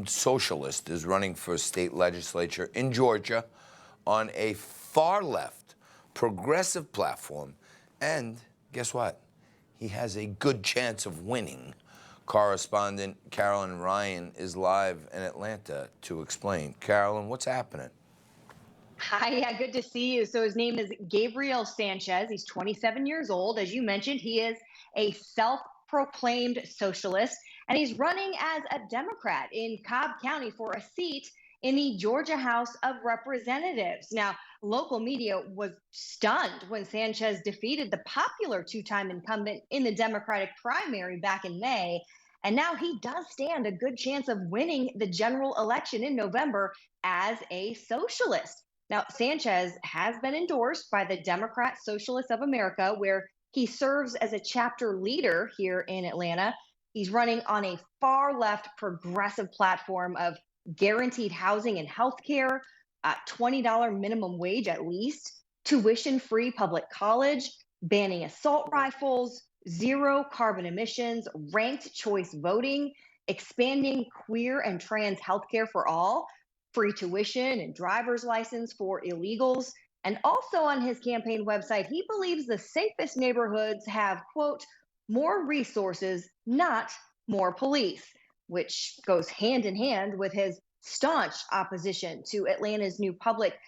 Socialist is running for state legislature in Georgia on a far-left, progressive platform. And guess what? He has a good chance of winning. Correspondent Carolyn Ryan is live in Atlanta to explain. Carolyn, what's happening? Hi, yeah, good to see you. So his name is Gabriel Sanchez. He's 27 years old. As you mentioned, he is a self-proclaimed socialist, and he's running as a Democrat in Cobb County for a seat in the Georgia House of Representatives. Now, local media was stunned when Sanchez defeated the popular two-time incumbent in the Democratic primary back in May. And now he does stand a good chance of winning the general election in November as a socialist. Now, Sanchez has been endorsed by the Democrat Socialist of America, where he serves as a chapter leader here in Atlanta. He's running on a far left progressive platform of guaranteed housing and health care, $20 minimum wage at least, tuition-free public college, banning assault rifles, zero carbon emissions, ranked choice voting, expanding queer and trans healthcare for all, free tuition and driver's license for illegals. And also on his campaign website, he believes the safest neighborhoods have, quote, more resources, not more police, which goes hand in hand with his staunch opposition to Atlanta's new public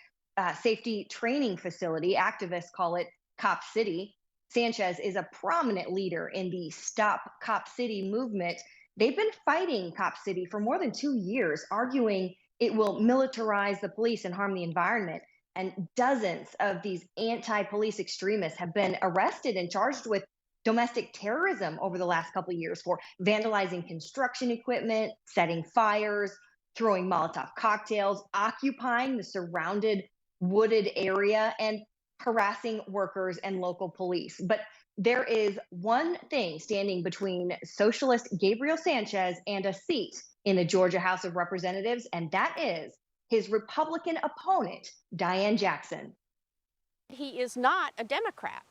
safety training facility. Activists call it Cop City. Sanchez is a prominent leader in the Stop Cop City movement. They've been fighting Cop City for more than 2 years, arguing it will militarize the police and harm the environment. And dozens of these anti-police extremists have been arrested and charged with domestic terrorism over the last couple of years for vandalizing construction equipment, setting fires, throwing Molotov cocktails, occupying the surrounded wooded area, and harassing workers and local police. But there is one thing standing between socialist Gabriel Sanchez and a seat in the Georgia House of Representatives, and that is his Republican opponent, Diane Jackson. He is not a Democrat.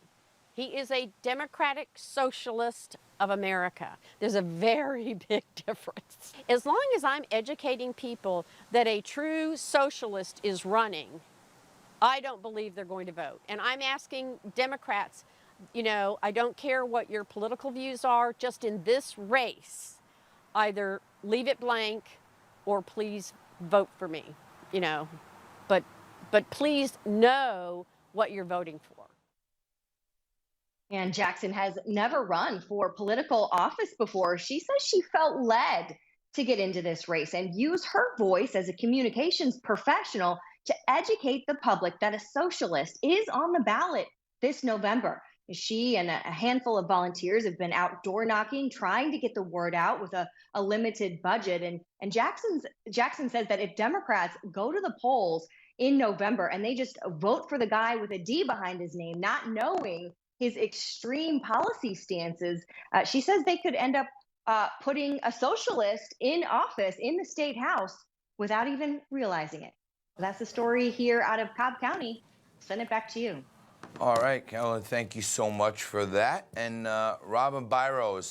He is a Democratic Socialist of America. There's a very big difference. As long as I'm educating people that a true socialist is running, I don't believe they're going to vote. And I'm asking Democrats, you know, I don't care what your political views are, just in this race, either leave it blank or please vote for me, you know. But please know what you're voting for. And Jackson has never run for political office before. She says she felt led to get into this race and use her voice as a communications professional to educate the public that a socialist is on the ballot this November. She and a handful of volunteers have been out door knocking, trying to get the word out with a limited budget. And Jackson says that if Democrats go to the polls in November and they just vote for the guy with a D behind his name, not knowing his extreme policy stances, she says they could end up putting a socialist in office in the state house without even realizing it. That's the story here out of Cobb County. Send it back to you. All right, Carolyn, thank you so much for that. And Robin Byro is